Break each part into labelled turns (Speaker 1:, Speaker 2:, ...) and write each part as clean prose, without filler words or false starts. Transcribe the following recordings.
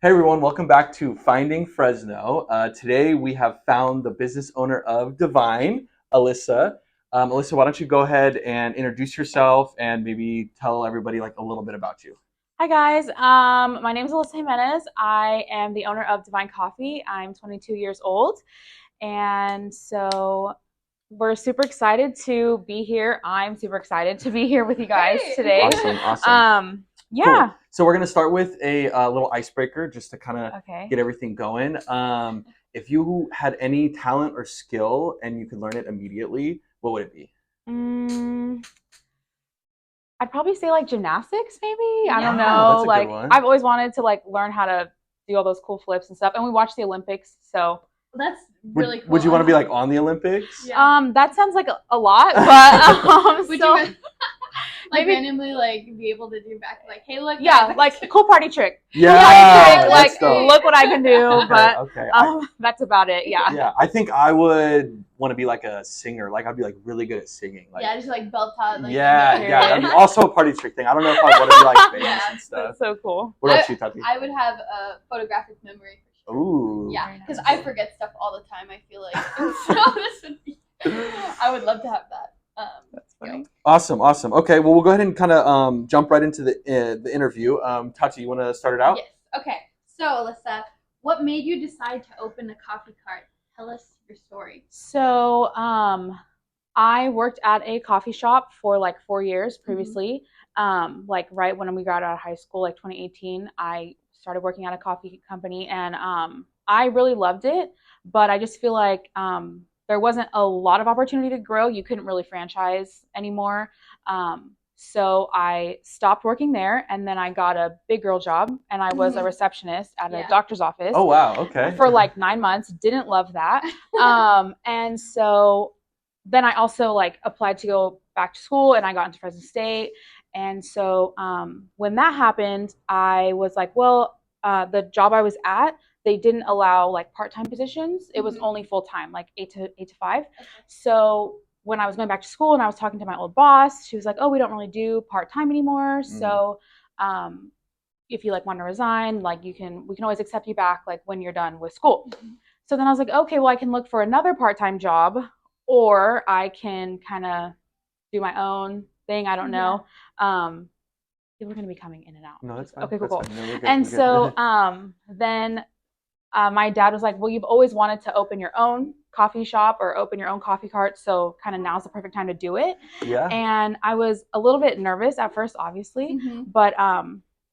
Speaker 1: Hey everyone, welcome back to Finding Fresno. Today we have found the business owner of Devine, Alyssa. Alyssa, why don't you go ahead and introduce yourself and maybe tell everybody like a little bit about you.
Speaker 2: Hi guys, my name is Alyssa Jimenez. I am the owner of Devine Coffee. I'm 22 years old, and so we're super excited to be here. I'm super excited to be here with you guys
Speaker 3: Great.
Speaker 2: today.
Speaker 1: Awesome, awesome.
Speaker 2: Yeah.
Speaker 1: Cool. So we're gonna start with a little icebreaker just to kind of
Speaker 2: Okay.
Speaker 1: get everything going. If you had any talent or skill and you could learn it immediately, what would it be?
Speaker 2: Mm, I'd probably say like gymnastics, maybe. I don't
Speaker 1: Oh, that's
Speaker 2: know.
Speaker 1: a good
Speaker 2: Like
Speaker 1: one.
Speaker 2: I've always wanted to like learn how to do all those cool flips and stuff. And we watch the Olympics, so
Speaker 3: That's
Speaker 1: Would,
Speaker 3: really cool.
Speaker 1: would you want to be like on the Olympics?
Speaker 3: Yeah.
Speaker 2: that sounds like a lot, but
Speaker 3: Would
Speaker 2: so
Speaker 3: you like
Speaker 2: maybe
Speaker 3: randomly like be able to do back like, hey, look?
Speaker 2: yeah, like cool party trick.
Speaker 1: Yeah,
Speaker 2: Party trick,
Speaker 1: that's
Speaker 2: like
Speaker 1: dope.
Speaker 2: look what I can do.
Speaker 1: Okay,
Speaker 2: But
Speaker 1: okay.
Speaker 2: that's about it. Yeah.
Speaker 1: Yeah, I think I would want to be like a singer. Like I'd be like really good at singing. Like
Speaker 3: Yeah, just like belt out. Like,
Speaker 1: yeah,
Speaker 2: Period.
Speaker 1: that'd be also a party trick thing. I don't know if I want to be like famous
Speaker 3: Yeah,
Speaker 1: and stuff.
Speaker 2: That's so cool.
Speaker 1: What about you, Tati?
Speaker 3: I would have a photographic memory for sure.
Speaker 1: Ooh.
Speaker 3: Yeah,
Speaker 2: Very
Speaker 3: because
Speaker 2: nice.
Speaker 3: I forget stuff all the time. I feel like so this would be. I would love to have that.
Speaker 2: That's funny.
Speaker 1: Awesome, awesome. Okay, well we'll go ahead and kind of jump right into the interview. Tati, you want to start it out?
Speaker 3: Yes. Okay. So Alyssa, what made you decide to open a coffee cart? Tell us your story.
Speaker 2: So, I worked at a coffee shop for like 4 years previously. Like right when we got out of high school, like 2018, I started working at a coffee company, and I really loved it. But I just feel like there wasn't a lot of opportunity to grow. You couldn't really franchise anymore. So I stopped working there, and then I got a big girl job, and I was a receptionist at a
Speaker 3: Yeah.
Speaker 2: doctor's office
Speaker 1: Oh wow, okay.
Speaker 2: for like 9 months. Didn't love that. And so then I also like applied to go back to school, and I got into Fresno State. And so when that happened, I was like, well, the job I was at, they didn't allow like part-time positions. It was only full-time, like eight to five.
Speaker 3: Okay.
Speaker 2: So when I was going back to school and I was talking to my old boss, she was like, oh, we don't really do part-time anymore. So if you like want to resign, like we can always accept you back like when you're done with school. So then I was like, okay, well I can look for another part-time job, or I can kind of do my own thing. I don't know. People are going to be coming in and out.
Speaker 1: No, that's fine.
Speaker 2: Okay,
Speaker 1: That's
Speaker 2: cool.
Speaker 1: fine. No, we're good.
Speaker 2: And
Speaker 1: We're good.
Speaker 2: so then my dad was like, well, you've always wanted to open your own coffee shop or open your own coffee cart, so kind of now's the perfect time to do it.
Speaker 1: Yeah.
Speaker 2: And I was a little bit nervous at first, obviously, but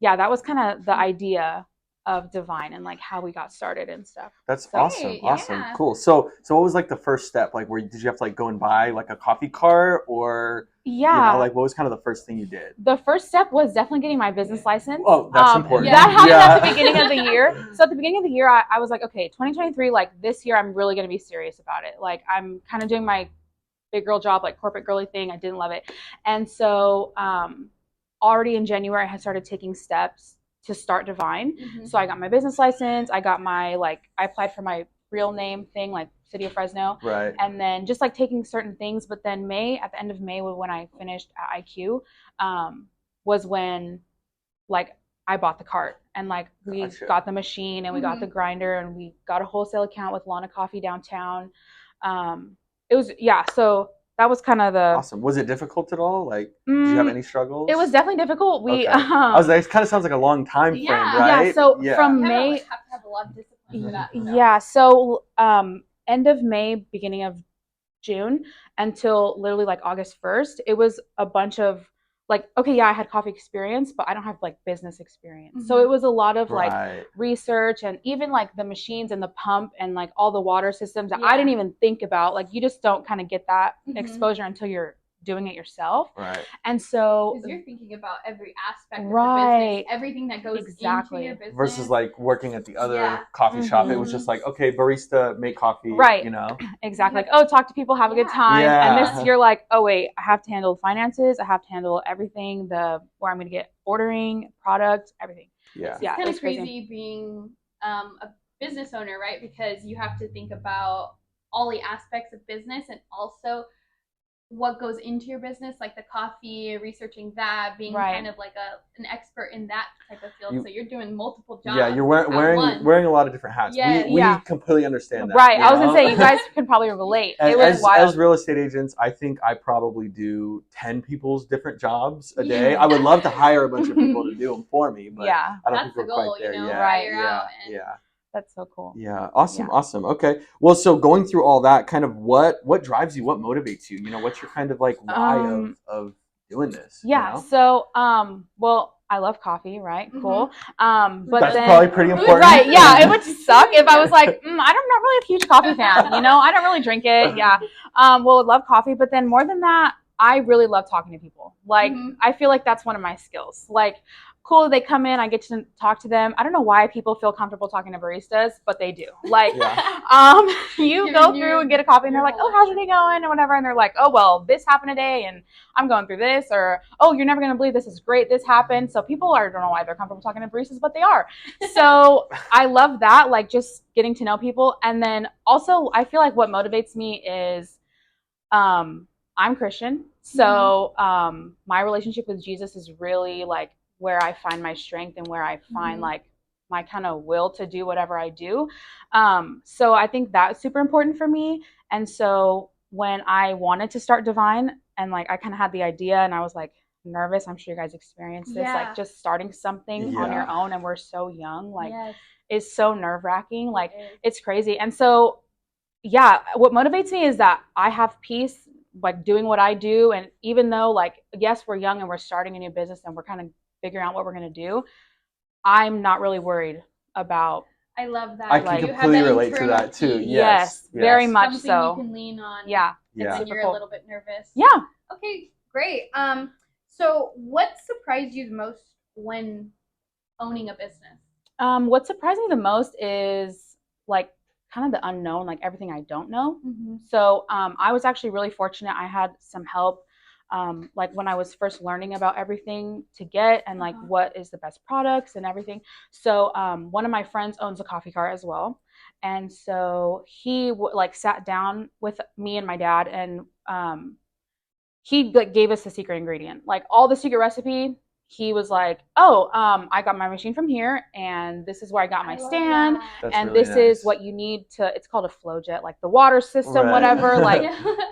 Speaker 2: yeah, that was kind of the idea of Devine and like how we got started and stuff.
Speaker 1: That's
Speaker 2: So-
Speaker 1: awesome.
Speaker 3: Great,
Speaker 1: Awesome.
Speaker 3: yeah.
Speaker 1: Cool. So what was like the first step? Like did you have to like go and buy like a coffee cart or
Speaker 2: Yeah,
Speaker 1: like what was kind of the first thing you did?
Speaker 2: the first step was definitely getting my business license.
Speaker 1: Oh, that's important.
Speaker 2: That happened
Speaker 1: Yeah.
Speaker 2: at the beginning of the year. So at the beginning of the year, I was like, okay, 2023, like this year, I'm really going to be serious about it. Like I'm kind of doing my big girl job, like corporate girly thing. I didn't love it. And so already in January, I had started taking steps to start Devine. So I got my business license. I got my, like, I applied for my real name thing, like City of Fresno.
Speaker 1: Right.
Speaker 2: And then just like taking certain things. But then at the end of May, when I finished at IQ, was when like I bought the cart, and like we
Speaker 1: Gotcha.
Speaker 2: got the machine, and we got the grinder, and we got a wholesale account with Lana Coffee downtown. It was, yeah, so that was kind of the
Speaker 1: Awesome. Was it difficult at all? Like, did you have any struggles?
Speaker 2: It was definitely difficult. We
Speaker 1: Okay. I was like, it kind of sounds like a long time frame,
Speaker 3: Yeah.
Speaker 1: right?
Speaker 2: yeah, so
Speaker 1: Yeah.
Speaker 2: from
Speaker 3: You kinda,
Speaker 2: May
Speaker 3: like, have to have a lot of discipline for that. So.
Speaker 2: yeah, so end of May, beginning of June until literally like August 1st, it was a bunch of like, okay, yeah, I had coffee experience, but I don't have like business experience. So it was a lot of like
Speaker 1: Right.
Speaker 2: research, and even like the machines and the pump and like all the water systems that I
Speaker 3: Yeah.
Speaker 2: didn't even think about. Like you just don't kind of get that exposure until you're doing it yourself.
Speaker 1: Right.
Speaker 2: And so
Speaker 3: Because you're thinking about every aspect of the
Speaker 2: Right.
Speaker 3: business, everything that goes
Speaker 2: Exactly.
Speaker 3: into your business.
Speaker 1: Versus like working at the other
Speaker 3: Yeah.
Speaker 1: coffee shop, it was just like, okay, barista, make coffee,
Speaker 2: Right.
Speaker 1: you know?
Speaker 2: Exactly. Like, oh, talk to people, have a good
Speaker 3: Yeah.
Speaker 2: time.
Speaker 1: Yeah.
Speaker 2: And this, you're like, oh wait, I have to handle finances. I have to handle everything. Where I'm going to get ordering, product, everything.
Speaker 1: Yeah.
Speaker 2: Yeah,
Speaker 3: It's kind
Speaker 2: it was
Speaker 3: of
Speaker 2: crazy.
Speaker 3: crazy being a business owner, right? Because you have to think about all the aspects of business, and also what goes into your business, like the coffee, researching that, being
Speaker 2: Right.
Speaker 3: kind of like an expert in that type of field. So you're doing multiple jobs.
Speaker 1: Yeah, you're wearing a lot of different hats.
Speaker 3: Yes.
Speaker 1: We completely understand that.
Speaker 2: Right. I was
Speaker 1: know?
Speaker 2: gonna say you guys can probably relate. It was wild.
Speaker 1: As real estate agents, I think I probably do 10 people's different jobs a day. I would love to hire a bunch of people to do them for me, but I don't
Speaker 3: that's
Speaker 1: think we're
Speaker 3: the goal,
Speaker 1: quite there
Speaker 3: you know,
Speaker 1: yet.
Speaker 2: Right.
Speaker 1: Yeah.
Speaker 2: That's so cool.
Speaker 1: Yeah, awesome. Okay, well, so going through all that, kind of what drives you, what motivates you? You know, what's your kind of like why of doing this?
Speaker 2: Yeah.
Speaker 1: You know?
Speaker 2: So, well, I love coffee, right? Cool. But
Speaker 1: that's
Speaker 2: then,
Speaker 1: probably pretty important,
Speaker 2: right? Yeah, it would suck if I was like, I'm not really a huge coffee fan. You know, I don't really drink it. Yeah. Well, I love coffee, but then more than that, I really love talking to people. Like, I feel like that's one of my skills. Like, cool, they come in, I get to talk to them. I don't know why people feel comfortable talking to baristas, but they do. Like, you go through and get a coffee, and they're like, "Oh, how's your day going?" or whatever, and they're like, "Oh, well, this happened today, and I'm going through this," or, "Oh, you're never gonna believe this is great. This happened." So people don't know why they're comfortable talking to baristas, but they are. So I love that, like just getting to know people, and then also I feel like what motivates me is, I'm Christian, so my relationship with Jesus is really like where I find my strength and where I find like my kind of will to do whatever I do. So I think that's super important for me. And so when I wanted to start Devine and like I kind of had the idea and I was like nervous, I'm sure you guys experienced this, like just starting something on your own and we're so young, like it's so nerve-wracking, like it's crazy. And so what motivates me is that I have peace like doing what I do. And even though like, yes, we're young and we're starting a new business and we're kind of figuring out what we're going to do, I'm not really worried about.
Speaker 3: I love that.
Speaker 1: I can completely relate to that too.
Speaker 2: Yes, very much
Speaker 3: something
Speaker 2: so.
Speaker 3: You can lean on.
Speaker 2: Yeah.
Speaker 3: When you're a little bit nervous.
Speaker 2: Yeah.
Speaker 3: Okay, great. So what surprised you the most when owning a business?
Speaker 2: What surprised me the most is like kind of the unknown, like everything I don't know. So I was actually really fortunate. I had some help like when I was first learning about everything to get and like what is the best products and everything. So one of my friends owns a coffee cart as well. And so he like sat down with me and my dad and he like gave us the secret ingredient, like all the secret recipe. He was like, "Oh, I got my machine from here, and this is where I got my stand, and
Speaker 1: really
Speaker 2: this is what you need to." It's called a flow jet, like the water system, whatever. Like,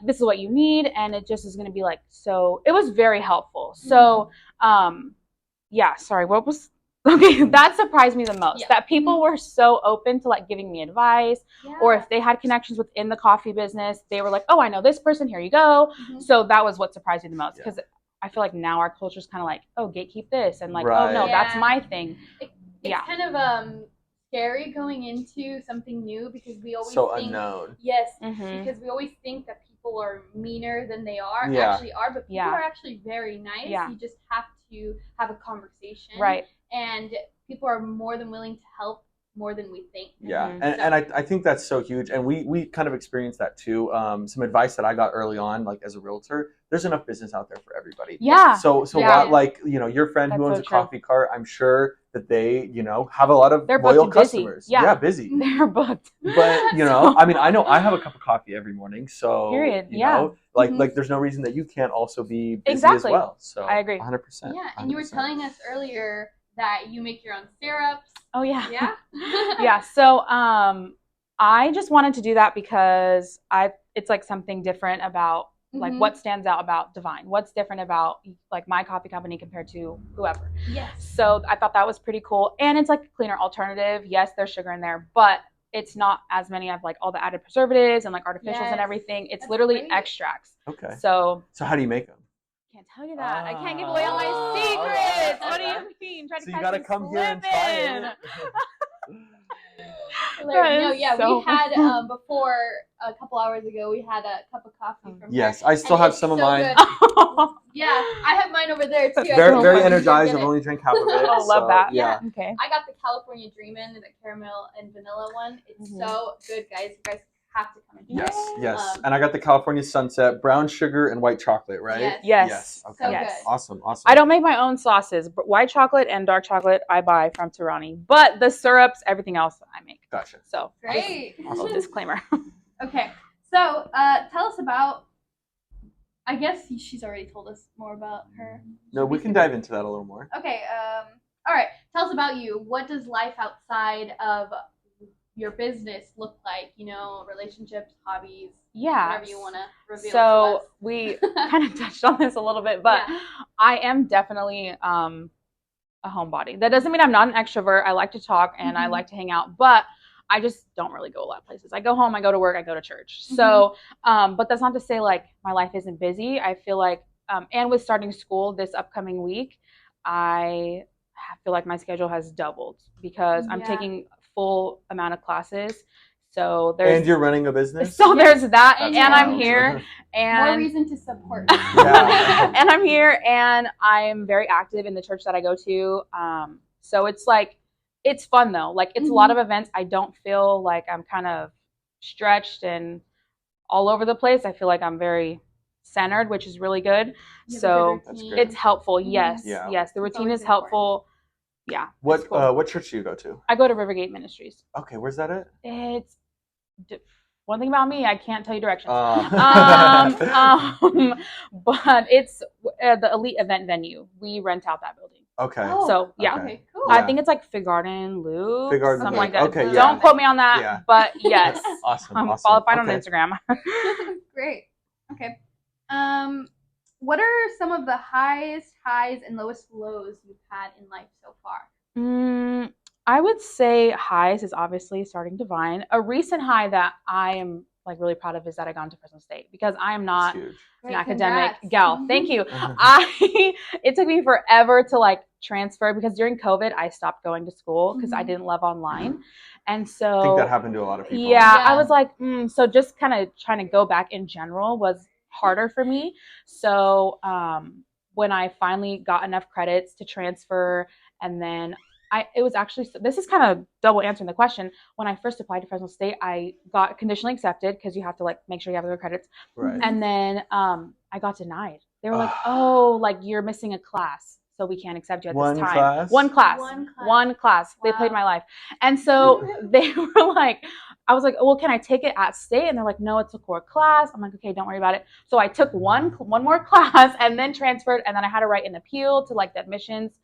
Speaker 2: this is what you need, and it just is going to be like. So it was very helpful. So, sorry, what was? Okay, that surprised me the most. That people were so open to like giving me advice, or if they had connections within the coffee business, they were like, "Oh, I know this person. Here you go." So that was what surprised me the most because. I feel like now our culture is kind of like, oh, gatekeep this, and like, oh no, that's my thing.
Speaker 3: It's kind of scary going into something new because we always think
Speaker 1: unknown.
Speaker 3: Yes, because we always think that people are meaner than they actually are, but people are actually very nice. You just have to have a conversation,
Speaker 2: right?
Speaker 3: And people are more than willing to help. More than we think.
Speaker 1: And I think that's so huge. And we kind of experienced that too. Some advice that I got early on, like as a realtor, there's enough business out there for everybody. So what, like, you know, your friend who owns a coffee cart, I'm sure that they, you know, have a lot of loyal customers. Busy.
Speaker 2: They're booked.
Speaker 1: But, you know, I mean, I know I have a cup of coffee every morning. So, you know, like there's no reason that you can't also be busy as well. So
Speaker 2: I agree.
Speaker 1: 100%.
Speaker 3: Yeah, and you were telling us earlier that you make your own syrups.
Speaker 2: Oh yeah.
Speaker 3: Yeah.
Speaker 2: So I just wanted to do that because it's like something different about like what stands out about Devine. What's different about like my coffee company compared to whoever.
Speaker 3: Yes.
Speaker 2: So I thought that was pretty cool. And it's like a cleaner alternative. Yes, there's sugar in there, but it's not as many of like all the added preservatives and like artificials and everything. It's literally extracts.
Speaker 1: Okay.
Speaker 2: So
Speaker 1: how do you make them?
Speaker 2: Can't tell you that. I can't give away all my secrets. What do you mean?
Speaker 1: So you gotta come here and try it.
Speaker 3: We had before a couple hours ago. We had a cup of coffee from her.
Speaker 1: I still have some of mine.
Speaker 3: Yeah, I have mine over there too.
Speaker 1: Very energized. I've only drank half of it.
Speaker 2: Oh, love that.
Speaker 3: Yeah.
Speaker 2: Okay.
Speaker 3: I got the California Dreamin', the caramel and vanilla one. It's so good, guys. You guys have to come and try it.
Speaker 1: Yes. And I got the California Sunset, brown sugar and white chocolate, right?
Speaker 2: Yes.
Speaker 1: Okay.
Speaker 3: So good.
Speaker 1: Awesome.
Speaker 2: I don't make my own sauces, but white chocolate and dark chocolate I buy from Tirani. But the syrups, everything else I make.
Speaker 1: Gotcha.
Speaker 2: So
Speaker 3: great.
Speaker 2: Awesome disclaimer.
Speaker 3: Okay. So tell us about I guess she's already told us more about her.
Speaker 1: No, we can dive into that a little more.
Speaker 3: Okay. All right. Tell us about you. What does life outside of your business look like? You know, relationships, hobbies.
Speaker 2: Yeah.
Speaker 3: Whatever you want to reveal.
Speaker 2: So we kind of touched on this a little bit, but I am definitely a homebody. That doesn't mean I'm not an extrovert. I like to talk and I like to hang out, but I just don't really go a lot of places. I go home, I go to work, I go to church. So, but that's not to say like my life isn't busy. I feel like, and with starting school this upcoming week, I feel like my schedule has doubled because I'm taking full amount of classes. So
Speaker 1: and you're running a business.
Speaker 2: So there's that,
Speaker 1: That's
Speaker 2: and
Speaker 1: wild.
Speaker 2: I'm here, and
Speaker 3: more reason to support.
Speaker 2: And I'm here, and I'm very active in the church that I go to. So it's like, it's fun though. Like it's a lot of events. I don't feel like I'm kind of stretched and all over the place. I feel like I'm very centered, which is really good. So it's helpful. Yes, yes. The routine is helpful. Yeah.
Speaker 1: What cool. What church do you go to?
Speaker 2: I go to Rivergate Ministries.
Speaker 1: Okay, where's that at?
Speaker 2: It's one thing about me, I can't tell you directions. But it's the Elite Event Venue. We rent out that building.
Speaker 1: Okay.
Speaker 2: So yeah.
Speaker 3: Okay, cool.
Speaker 2: I think it's like Fig Garden Loop, something like that.
Speaker 1: Okay,
Speaker 2: Don't quote me on that, but yes.
Speaker 1: Awesome.
Speaker 2: Follow on Instagram.
Speaker 3: Great. Okay. What are some of the highest highs and lowest lows you've had in life so far?
Speaker 2: I would say highs is obviously starting Devine. A recent high that I am like really proud of is that I got into Fresno State, because I am not an academic gal. Thank you. It took me forever to like transfer, because during COVID I stopped going to school because I didn't love online. And so
Speaker 1: I think that happened to a lot of people.
Speaker 2: Yeah. I was like, so just kind of trying to go back in general was harder for me. So when I finally got enough credits to transfer, and then it was actually, this is kind of double answering the question. When I first applied to Fresno State, I got conditionally accepted because you have to like make sure you have the credits. Right. And then I got denied. They were like, oh, like you're missing a class, so we can't accept you at this time. One class. Wow. They played my life. And so they were like, I was like, well, can I take it at state? And they're like, no, it's a core class. I'm like, okay, don't worry about it. So I took one more class and then transferred, and then I had to write an appeal to like the admissions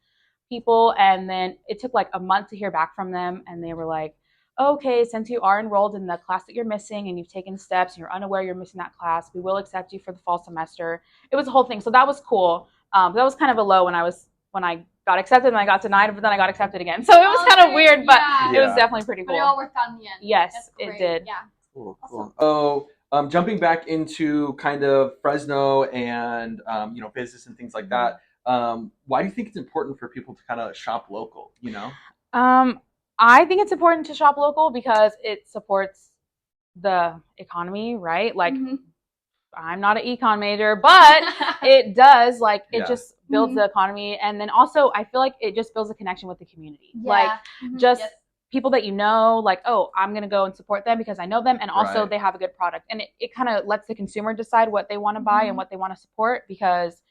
Speaker 2: people, and then it took like a month to hear back from them, and they were like, okay, since you are enrolled in the class that you're missing and you've taken steps and you're unaware you're missing that class, we will accept you for the fall semester. It was a whole thing. So that was cool. That was kind of a low when I got accepted and I got denied, but then I got accepted again. So it was kind of weird, but it was definitely pretty cool.
Speaker 3: But it all worked out in the end.
Speaker 2: Yes, it did.
Speaker 3: Yeah.
Speaker 1: Cool. Oh, jumping back into kind of Fresno and business and things like that. Why do you think it's important for people to kind of shop local? You know?
Speaker 2: I think it's important to shop local because it supports the economy, right? Like, I'm not an econ major, but it does, like, it just builds the economy. And then also, I feel like it just builds a connection with the community. Yeah. Like, just people that you know, like, oh, I'm going to go and support them because I know them. And also, they have a good product. And it kind of lets the consumer decide what they want to buy and what they want to support, because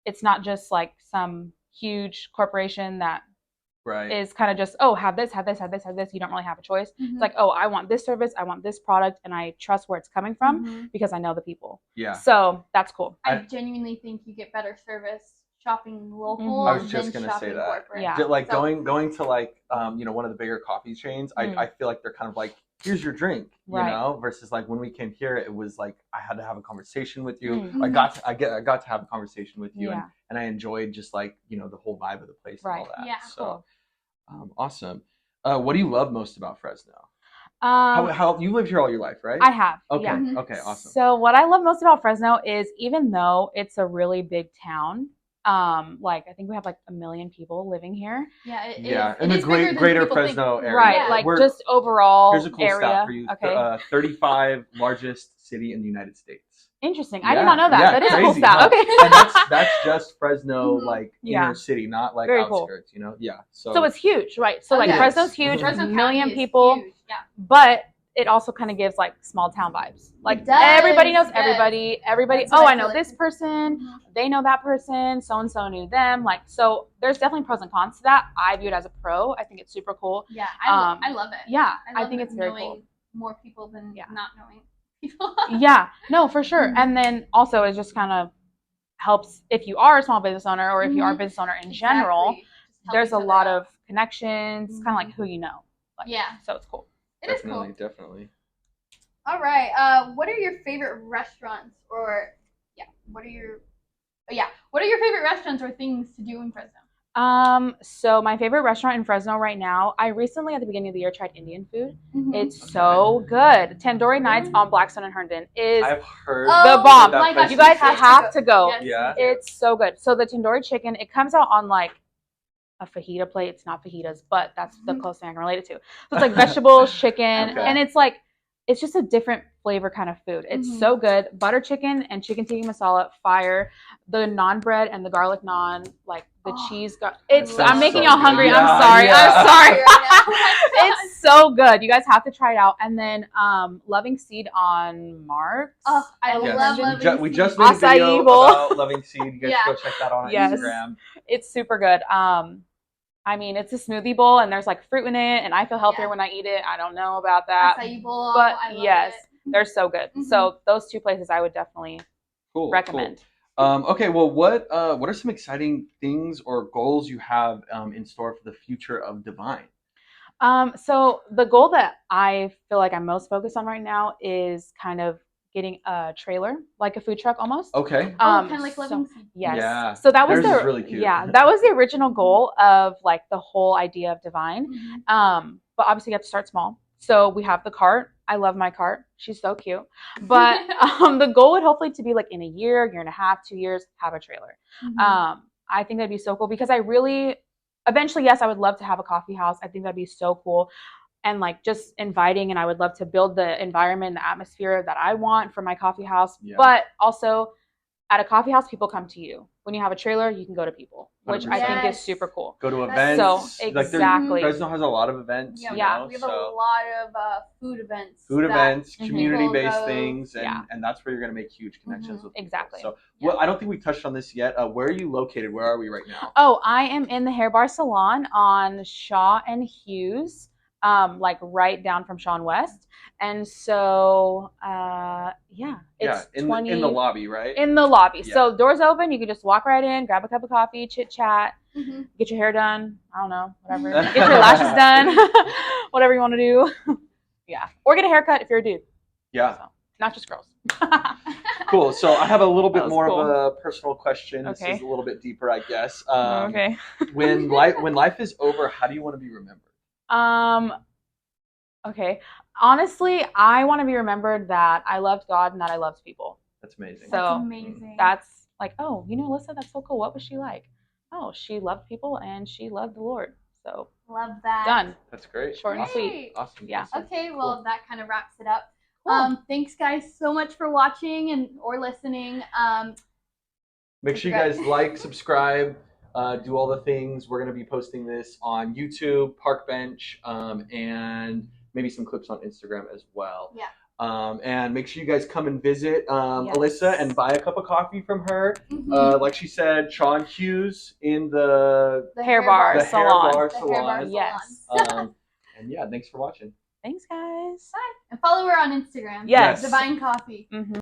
Speaker 2: it's not just like some huge corporation that is kind of just, oh, have this. You don't really have a choice. It's like, oh, I want this service, I want this product, and I trust where it's coming from because I know the people. Yeah. So that's cool.
Speaker 3: I genuinely think you get better service shopping local. I was just gonna say that. Corporate.
Speaker 1: Yeah. Like going to like one of the bigger coffee chains. I feel like they're kind of like, here's your drink, you know, versus like when we came here, it was like I had to have a conversation with you. I got to have a conversation with you, and I enjoyed just like the whole vibe of the place and all that. Yeah. So awesome. What do you love most about Fresno? How you lived here all your life, right?
Speaker 2: I have.
Speaker 1: Okay.
Speaker 2: Yeah.
Speaker 1: Okay. Awesome.
Speaker 2: So what I love most about Fresno is, even though it's a really big town, like I think we have like 1 million people living here.
Speaker 3: Yeah.
Speaker 1: In the greater Fresno area.
Speaker 2: Right. Yeah. Like just overall
Speaker 1: here's a cool
Speaker 2: area.
Speaker 1: Stat for you. Okay. 35 largest city in the United States.
Speaker 2: Interesting. I did not know that. Yeah, that is crazy, a cool stat. Huh? Okay.
Speaker 1: And that's just Fresno, like inner city, not like
Speaker 2: very
Speaker 1: outskirts.
Speaker 2: Cool.
Speaker 1: Yeah.
Speaker 2: So it's huge, right? So like Fresno's huge, 1 million people. Huge. Yeah. But it also kind of gives like small town vibes. Like everybody knows everybody. Everybody. Oh, I know this person. They know that person. So and so knew them. Like, so there's definitely pros and cons to that. I view it as a pro. I think it's super cool.
Speaker 3: Yeah, I love it.
Speaker 2: Yeah, I think it's very cool.
Speaker 3: More people than not knowing. people.
Speaker 2: Yeah, no, for sure. And then also it just kind of helps if you are a small business owner or if you are a business owner in general.
Speaker 3: Exactly. Just help
Speaker 2: There's
Speaker 3: each
Speaker 2: a
Speaker 3: other
Speaker 2: lot
Speaker 3: out.
Speaker 2: of connections, kind of like who you know. Like,
Speaker 3: Yeah.
Speaker 2: So it's cool.
Speaker 3: It is cool.
Speaker 1: Definitely.
Speaker 3: All right. What are your favorite restaurants what are your favorite restaurants or things to do in Fresno?
Speaker 2: So my favorite restaurant in Fresno right now, I recently at the beginning of the year tried Indian food.
Speaker 3: Mm-hmm.
Speaker 2: It's so good. Tandoori Nights on Blackstone and Herndon is
Speaker 1: I've heard
Speaker 2: the bomb.
Speaker 3: my gosh,
Speaker 2: You guys have to go.
Speaker 3: Yes,
Speaker 1: Yeah.
Speaker 2: It's so good. So the tandoori chicken, it comes out on like a fajita plate. It's not fajitas, but that's the closest thing I can relate it to. So it's like vegetables, chicken, and it's like it's just a different flavor kind of food. It's so good. Butter chicken and chicken tikka masala, fire. The naan bread and the garlic naan, like the cheese. I'm making y'all hungry.
Speaker 1: Yeah,
Speaker 2: I'm sorry.
Speaker 1: yeah.
Speaker 2: I'm sorry.
Speaker 3: Right
Speaker 2: It's so good. You guys have to try it out. And then Loving Seed on Marks.
Speaker 3: Oh, I love Loving Seed.
Speaker 1: We just made a video
Speaker 2: Acai bowl.
Speaker 1: about Loving Seed. You guys should go check that out on Instagram.
Speaker 2: It's super good. I mean, it's a smoothie bowl, and there's like fruit in it, and I feel healthier when I eat it. I don't know about that,
Speaker 3: acai bowl,
Speaker 2: but
Speaker 3: I love
Speaker 2: yes,
Speaker 3: it.
Speaker 2: they're so good. So those two places I would definitely recommend.
Speaker 1: Cool. Okay, well, what are some exciting things or goals you have in store for the future of Devine?
Speaker 2: So the goal that I feel like I'm most focused on right now is kind of getting a trailer, like a food truck almost.
Speaker 1: Okay.
Speaker 3: Kind of like Loving Seed.
Speaker 2: Yes.
Speaker 1: Yeah.
Speaker 2: So that was
Speaker 1: Theirs is really cute.
Speaker 2: Yeah, that was the original goal of like the whole idea of Devine. But obviously you have to start small. So we have the cart. I love my cart. She's so cute. But the goal would hopefully to be like in a year and a half, 2 years, have a trailer. I think that'd be so cool because I really eventually, yes, I would love to have a coffee house. I think that'd be so cool. And like just inviting, and I would love to build the environment, the atmosphere that I want for my coffee house. But also at a coffee house, people come to you. When you have a trailer, you can go to people, which
Speaker 1: 100%.
Speaker 2: I think is super cool.
Speaker 1: Go to events.
Speaker 2: So exactly.
Speaker 1: Fresno has a lot of events.
Speaker 3: Yeah,
Speaker 1: you know,
Speaker 3: we have a lot of food events.
Speaker 1: Community-based things, and that's where you're going to make huge connections with people.
Speaker 2: Exactly.
Speaker 1: So, well, I don't think we touched on this yet. Where are you located? Where are we right now?
Speaker 2: Oh, I am in the Hair Bar Salon on Shaw and Hughes. Like right down from Shaw and West. And so, it's
Speaker 1: in the lobby, right?
Speaker 2: In the lobby. Yeah. So doors open, you can just walk right in, grab a cup of coffee, chit chat, get your hair done. I don't know, whatever. Get your lashes done, whatever you want to do. Yeah. Or get a haircut if you're a dude.
Speaker 1: Yeah.
Speaker 2: So, not just girls.
Speaker 1: Cool. So I have a little bit more of a personal question. This is a little bit deeper, I guess.
Speaker 2: Okay.
Speaker 1: when life is over, how do you want to be remembered?
Speaker 2: Okay. Honestly, I want to be remembered that I loved God and that I loved people.
Speaker 1: That's amazing.
Speaker 2: So
Speaker 3: that's amazing.
Speaker 2: That's like, oh, Alyssa, that's so cool. What was she like? Oh, she loved people and she loved the Lord. So
Speaker 3: love that.
Speaker 2: Done.
Speaker 1: That's great.
Speaker 2: Short and sweet.
Speaker 1: Awesome.
Speaker 2: Yeah.
Speaker 3: Okay, well that kind of wraps it up. Cool. Thanks guys so much for watching or listening.
Speaker 1: Make sure you guys like, subscribe. Do all the things. We're going to be posting this on YouTube, Park Bench, and maybe some clips on Instagram as well.
Speaker 3: Yeah.
Speaker 1: And make sure you guys come and visit Alyssa and buy a cup of coffee from her. Like she said, Shaw and Hughes in the
Speaker 2: Hair Bar Salon.
Speaker 3: Yes.
Speaker 1: And yeah, thanks for watching.
Speaker 2: Thanks, guys.
Speaker 3: Bye. And follow her on Instagram.
Speaker 2: Yes.
Speaker 3: Devine Coffee.